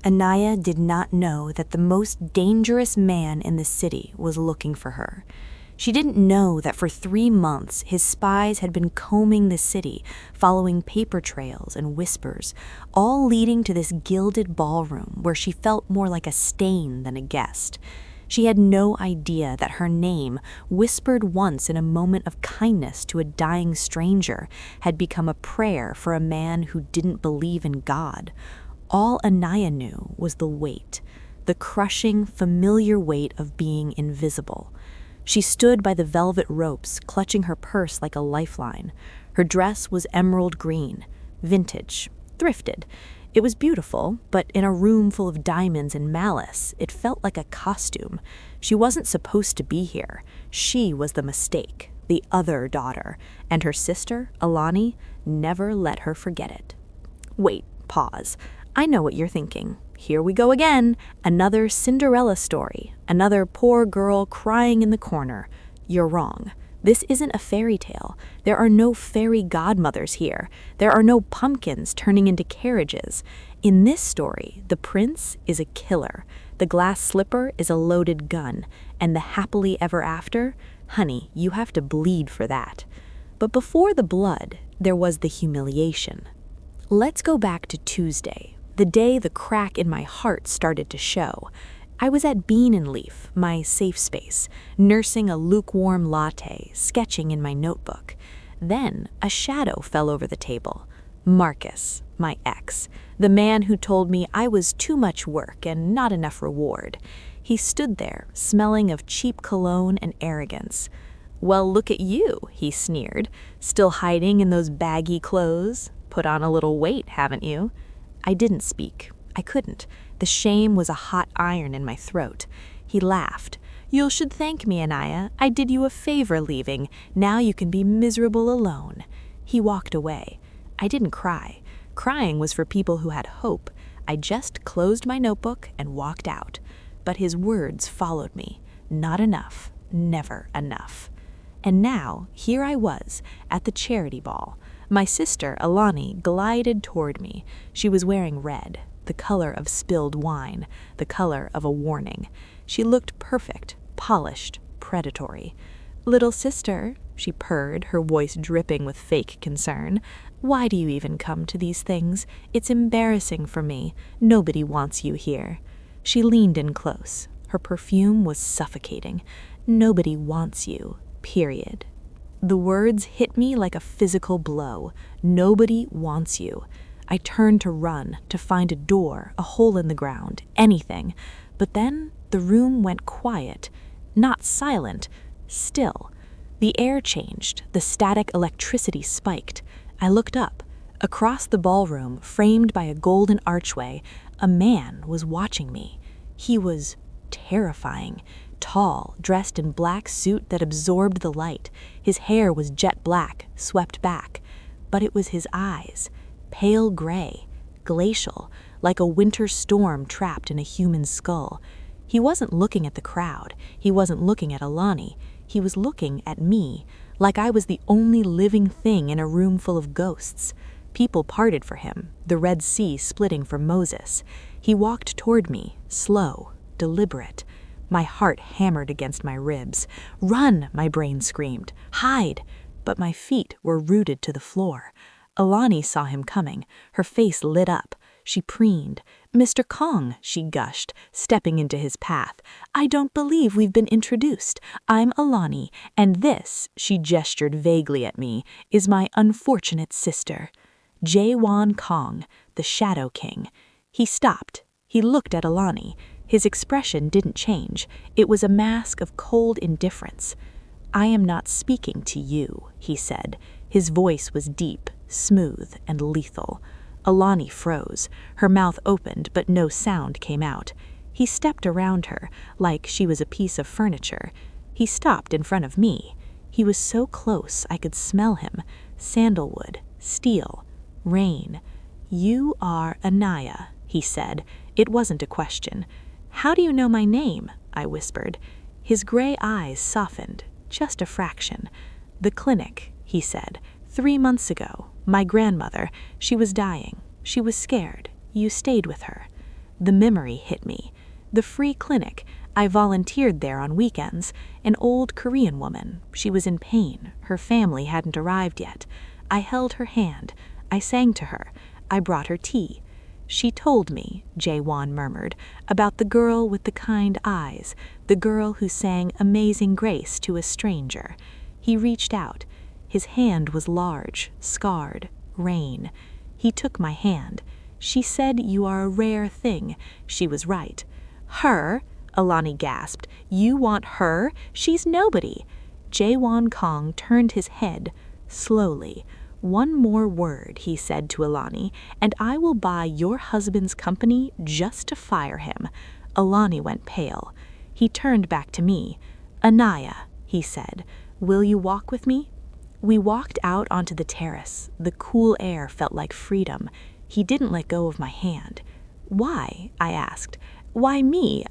Anaya did not know that the most dangerous man in the city was looking for her. She didn't know that for 3 months his spies had been combing the city, following paper trails and whispers, all leading to this gilded ballroom where she felt more like a stain than a guest. She had no idea that her name, whispered once in a moment of kindness to a dying stranger, had become a prayer for a man who didn't believe in God. All Anaya knew was the weight, the crushing, familiar weight of being invisible. She stood by the velvet ropes, clutching her purse like a lifeline. Her dress was emerald green, vintage, thrifted. It was beautiful, but in a room full of diamonds and malice, it felt like a costume. She wasn't supposed to be here. She was the mistake, the other daughter, and her sister, Alani, never let her forget it. Wait, pause. I know what you're thinking. Here we go again. Another Cinderella story. Another poor girl crying in the corner. You're wrong. This isn't a fairy tale. There are no fairy godmothers here. There are no pumpkins turning into carriages. In this story, the prince is a killer. The glass slipper is a loaded gun. And the happily ever after? Honey, you have to bleed for that. But before the blood, there was the humiliation. Let's go back to Tuesday, the day the crack in my heart started to show. I was at Bean and Leaf, my safe space, nursing a lukewarm latte, sketching in my notebook. Then a shadow fell over the table. Marcus, my ex, the man who told me I was too much work and not enough reward. He stood there, smelling of cheap cologne and arrogance. "Well, look at you," he sneered, "still hiding in those baggy clothes. Put on a little weight, haven't you?" I didn't speak. I couldn't. The shame was a hot iron in my throat. He laughed. "You should thank me, Anaya. I did you a favor leaving. Now you can be miserable alone." He walked away. I didn't cry. Crying was for people who had hope. I just closed my notebook and walked out. But his words followed me. Not enough. Never enough. And now, here I was, at the charity ball. My sister, Alani, glided toward me. She was wearing red, the color of spilled wine, the color of a warning. She looked perfect, polished, predatory. "Little sister," she purred, her voice dripping with fake concern, "why do you even come to these things? It's embarrassing for me. Nobody wants you here." She leaned in close. Her perfume was suffocating. "Nobody wants you, period." The words hit me like a physical blow. Nobody wants you. I turned to run, to find a door, a hole in the ground, anything. But then the room went quiet. Not silent, still. The air changed, the static electricity spiked. I looked up. Across the ballroom, framed by a golden archway, a man was watching me. He was terrifying. Tall, dressed in black suit that absorbed the light. His hair was jet black, swept back. But it was his eyes, pale gray, glacial, like a winter storm trapped in a human skull. He wasn't looking at the crowd. He wasn't looking at Alani. He was looking at me, like I was the only living thing in a room full of ghosts. People parted for him, the Red Sea splitting for Moses. He walked toward me, slow, deliberate. My heart hammered against my ribs. "Run!" my brain screamed. "Hide!" But my feet were rooted to the floor. Alani saw him coming. Her face lit up. She preened. "Mr. Kong," she gushed, stepping into his path. "I don't believe we've been introduced. I'm Alani, and this," she gestured vaguely at me, "is my unfortunate sister. Jae-Hwan Kong, the Shadow King." He stopped. He looked at Alani. His expression didn't change. It was a mask of cold indifference. "I am not speaking to you," he said. His voice was deep, smooth, and lethal. Alani froze. Her mouth opened, but no sound came out. He stepped around her, like she was a piece of furniture. He stopped in front of me. He was so close I could smell him. Sandalwood, steel, rain. "You are Anaya," he said. It wasn't a question. "How do you know my name?" I whispered. His gray eyes softened, just a fraction. "The clinic," he said. 3 months ago. My grandmother. She was dying. She was scared. You stayed with her." The memory hit me. The free clinic. I volunteered there on weekends. An old Korean woman. She was in pain. Her family hadn't arrived yet. I held her hand. I sang to her. I brought her tea. She told me, Jae-Hwan murmured, about the girl with the kind eyes, the girl who sang Amazing Grace to a stranger. He reached out. His hand was large, scarred, rain. He took my hand. She said you are a rare thing. She was right. Her? Alani gasped. You want her? She's nobody. Jae-Hwan Kong turned his head, slowly. One more word, he said to Alani, and I will buy your husband's company just to fire him. Alani went pale. He turned back to me. Anaya, he said, will you walk with me? We walked out onto the terrace. The cool air felt like freedom. He didn't let go of my hand. Why? I asked. Why me?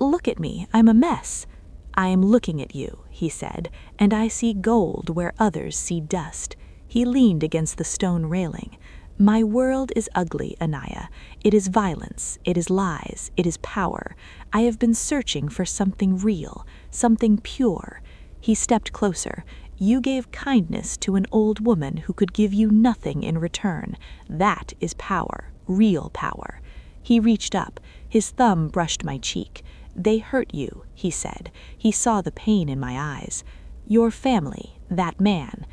Look at me. I'm a mess. I am looking at you, he said, and I see gold where others see dust. He leaned against the stone railing. My world is ugly, Anaya. It is violence. It is lies. It is power. I have been searching for something real, something pure. He stepped closer. You gave kindness to an old woman who could give you nothing in return. That is power, real power. He reached up. His thumb brushed my cheek. They hurt you, he said. He saw the pain in my eyes. Your family, that man.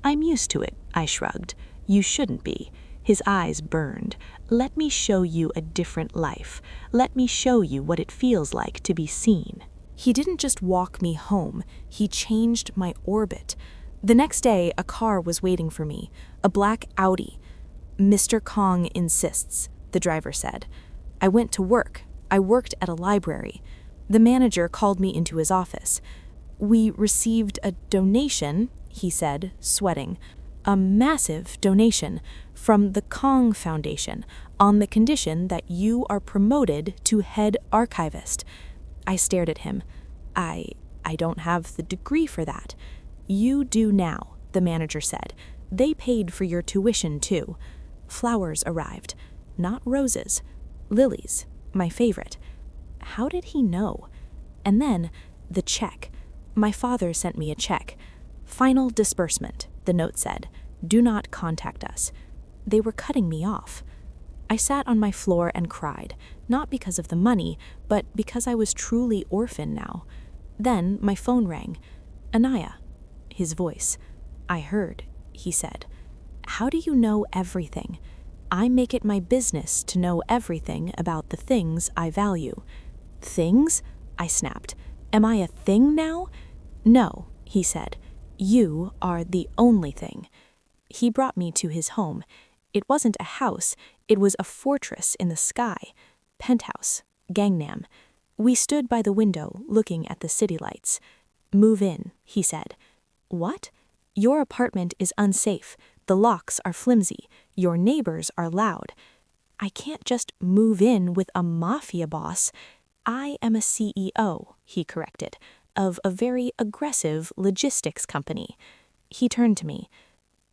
I'm used to it, I shrugged. You shouldn't be. His eyes burned. Let me show you a different life. Let me show you what it feels like to be seen. He didn't just walk me home. He changed my orbit. The next day, a car was waiting for me, a black Audi. Mr. Kong insists, the driver said. I went to work. I worked at a library. The manager called me into his office. We received a donation, he said, sweating, a massive donation from the Kong Foundation on the condition that you are promoted to head archivist. I stared at him. I don't have the degree for that. You do now, the manager said. They paid for your tuition, too. Flowers arrived. Not roses. Lilies, my favorite. How did he know? And then, the check. My father sent me a check. Final disbursement, the note said. Do not contact us. They were cutting me off. I sat on my floor and cried, not because of the money, but because I was truly orphaned now. Then my phone rang. Anaya. His voice. I heard, he said. How do you know everything? I make it my business to know everything about the things I value. Things? I snapped. Am I a thing now? No, he said. You are the only thing. He brought me to his home. It wasn't a house. It was a fortress in the sky. Penthouse. Gangnam. We stood by the window, looking at the city lights. Move in, he said. What? Your apartment is unsafe. The locks are flimsy. Your neighbors are loud. I can't just move in with a mafia boss. I am a CEO, he corrected, of a very aggressive logistics company. He turned to me.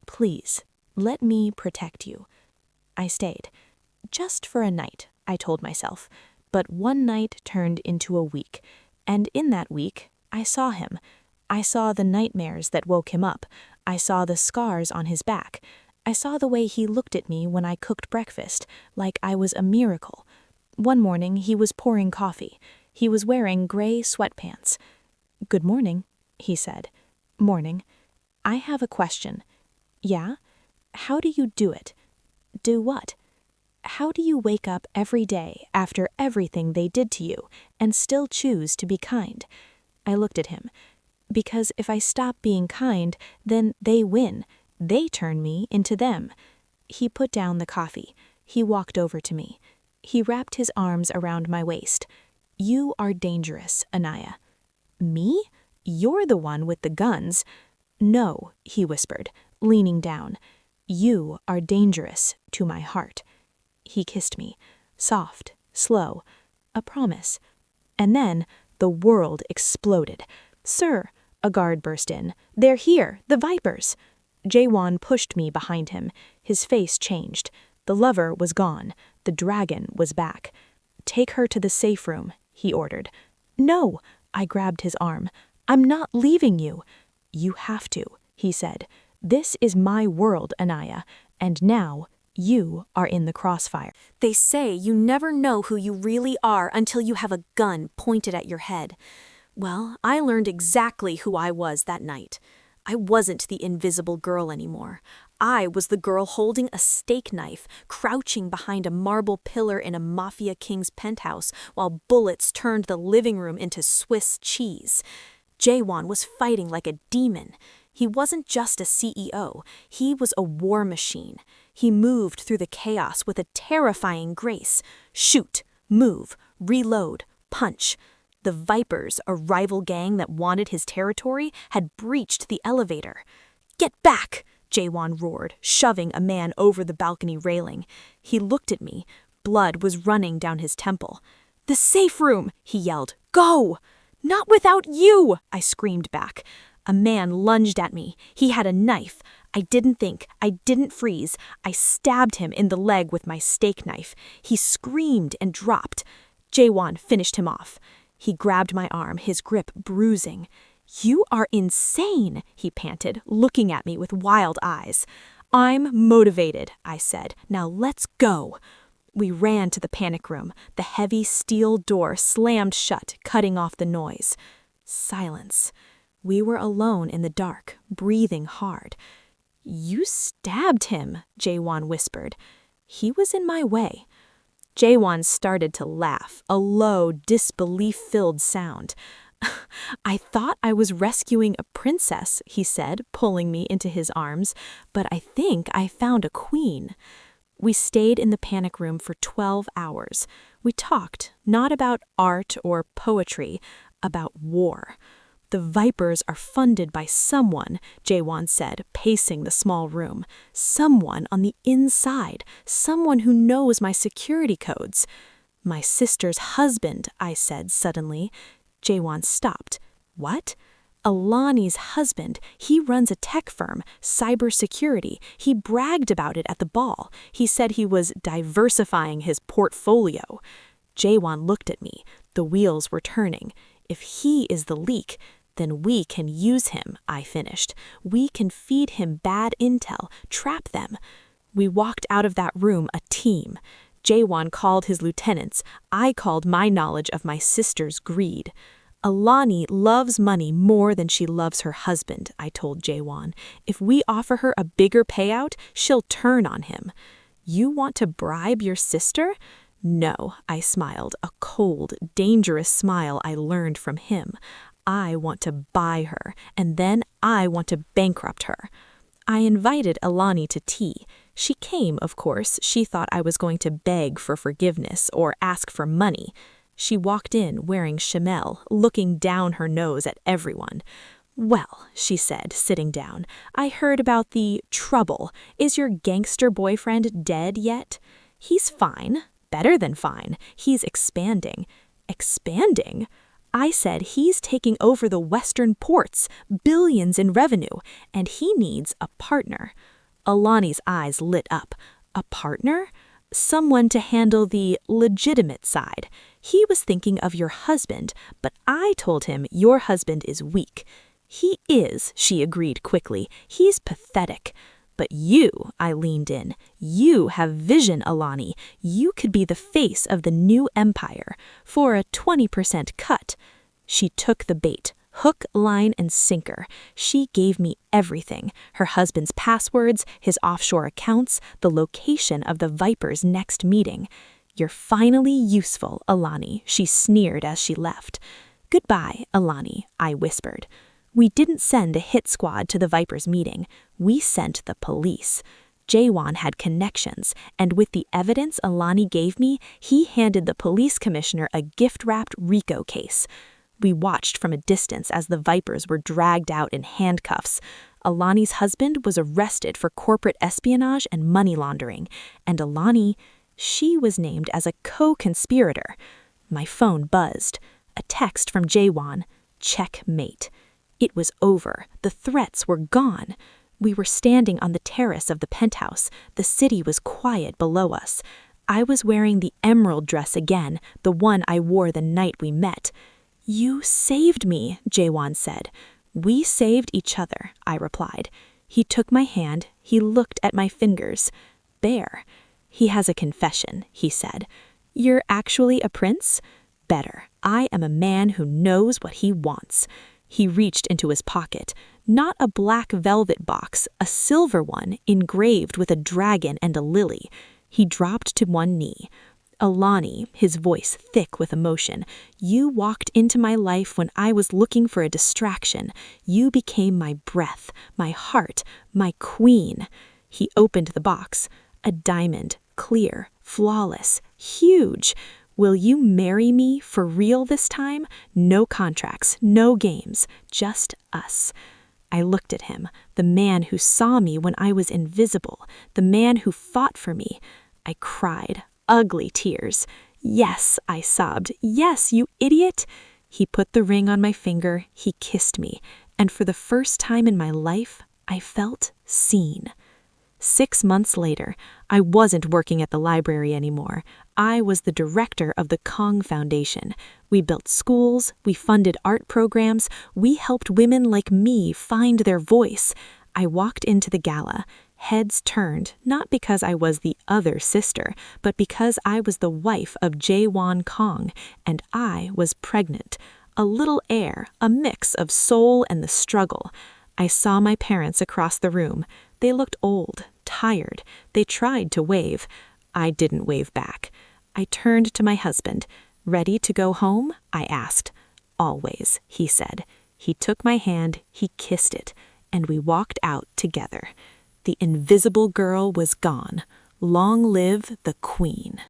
Please, let me protect you. I stayed. Just for a night, I told myself. But one night turned into a week. And in that week, I saw him. I saw the nightmares that woke him up. I saw the scars on his back. I saw the way he looked at me when I cooked breakfast, like I was a miracle. One morning, he was pouring coffee. He was wearing gray sweatpants. Good morning, he said. Morning. I have a question. Yeah? How do you do it? Do what? How do you wake up every day after everything they did to you and still choose to be kind? I looked at him. Because if I stop being kind, then they win. They turn me into them. He put down the coffee. He walked over to me. He wrapped his arms around my waist. You are dangerous, Anaya. Me? You're the one with the guns. No, he whispered, leaning down. You are dangerous to my heart. He kissed me, soft, slow, a promise. And then the world exploded. Sir, a guard burst in. They're here, the vipers. Jae-Hwan pushed me behind him. His face changed. The lover was gone. The dragon was back. take her to the safe room," he ordered. "No," I grabbed his arm. "I'm not leaving you." "You have to," he said. "This is my world, Anaya, and now you are in the crossfire." They say you never know who you really are until you have a gun pointed at your head. Well, I learned exactly who I was that night. I wasn't the invisible girl anymore. I was the girl holding a steak knife, crouching behind a marble pillar in a Mafia King's penthouse while bullets turned the living room into Swiss cheese. Jae-Hwan was fighting like a demon. He wasn't just a CEO, he was a war machine. He moved through the chaos with a terrifying grace. Shoot, move, reload, punch. The Vipers, a rival gang that wanted his territory, had breached the elevator. "Get back!" Jae-Hwan roared, shoving a man over the balcony railing. He looked at me. Blood was running down his temple. "The safe room!" he yelled. "Go!" "Not without you!" I screamed back. A man lunged at me. He had a knife. I didn't think. I didn't freeze. I stabbed him in the leg with my steak knife. He screamed and dropped. Jae-Hwan finished him off. He grabbed my arm, his grip bruising. "You are insane," he panted, looking at me with wild eyes. "I'm motivated," I said. "Now let's go." We ran to the panic room. The heavy steel door slammed shut, cutting off the noise. Silence. We were alone in the dark, breathing hard. "You stabbed him," Jae-Hwan whispered. "He was in my way." Jae-Hwan started to laugh, a low, disbelief-filled sound. "I thought I was rescuing a princess," he said, pulling me into his arms, "but I think I found a queen." We stayed in the panic room for 12 hours. We talked, not about art or poetry, about war. "The Vipers are funded by someone," Jae-Hwan said, pacing the small room. "Someone on the inside, someone who knows my security codes." "My sister's husband," I said suddenly. Jae-Hwan stopped. "What?" "Alani's husband. He runs a tech firm, cybersecurity. He bragged about it at the ball. He said he was diversifying his portfolio." Jae-Hwan looked at me. The wheels were turning. "If he is the leak, then we can use him," I finished. "We can feed him bad intel, trap them." We walked out of that room a team. Jae-Hwan called his lieutenants. I called my knowledge of my sister's greed. "Alani loves money more than she loves her husband," I told Jae-Hwan. "If we offer her a bigger payout, she'll turn on him." "You want to bribe your sister?" "No," I smiled, a cold, dangerous smile I learned from him. "I want to buy her, and then I want to bankrupt her." I invited Alani to tea. She came, of course. She thought I was going to beg for forgiveness or ask for money. She walked in wearing Chanel, looking down her nose at everyone. "Well," she said, sitting down, "I heard about the trouble. Is your gangster boyfriend dead yet?" "He's fine. Better than fine. He's expanding." "Expanding?" I said he's taking over the Western ports, billions in revenue, and he needs a partner. Alani's eyes lit up. "A partner?" "Someone to handle the legitimate side. He was thinking of your husband, but I told him your husband is weak." "He is," she agreed quickly. "He's pathetic." "But you," I leaned in, "you have vision, Alani. You could be the face of the new empire for a 20% cut." She took the bait. Hook, line, and sinker. She gave me everything. Her husband's passwords, his offshore accounts, the location of the Vipers' next meeting. "You're finally useful, Alani," she sneered as she left. "Goodbye, Alani," I whispered. We didn't send a hit squad to the Vipers' meeting. We sent the police. Jae-Hwan had connections, and with the evidence Alani gave me, he handed the police commissioner a gift-wrapped RICO case. We watched from a distance as the Vipers were dragged out in handcuffs. Alani's husband was arrested for corporate espionage and money laundering, and Alani, she was named as a co-conspirator. My phone buzzed. A text from Jae-Hwan. Checkmate. It was over. The threats were gone. We were standing on the terrace of the penthouse. The city was quiet below us. I was wearing the emerald dress again, the one I wore the night we met. You saved me, Jae-Hwan said. We saved each other, I replied. He took my hand, he looked at my fingers. Bare. He has a confession, he said. You're actually a prince? Better. I am a man who knows what he wants. He reached into his pocket. Not a black velvet box, a silver one engraved with a dragon and a lily. He dropped to one knee. Alani, his voice thick with emotion, you walked into my life when I was looking for a distraction. You became my breath, my heart, my queen. He opened the box. A diamond, clear, flawless, huge. Will you marry me for real this time? No contracts, no games, just us. I looked at him, the man who saw me when I was invisible, the man who fought for me. I cried, ugly tears. Yes, I sobbed. Yes, you idiot. He put the ring on my finger, he kissed me, and for the first time in my life, I felt seen. 6 months later, I wasn't working at the library anymore. I was the director of the Kong Foundation. We built schools, we funded art programs, we helped women like me find their voice. I walked into the gala, heads turned, not because I was the other sister, but because I was the wife of Jae-Hwan Kong, and I was pregnant. A little heir, a mix of soul and the struggle. I saw my parents across the room. They looked old, tired. They tried to wave. I didn't wave back. I turned to my husband. Ready to go home? I asked. Always, he said. He took my hand, he kissed it, and we walked out together. The invisible girl was gone. Long live the queen.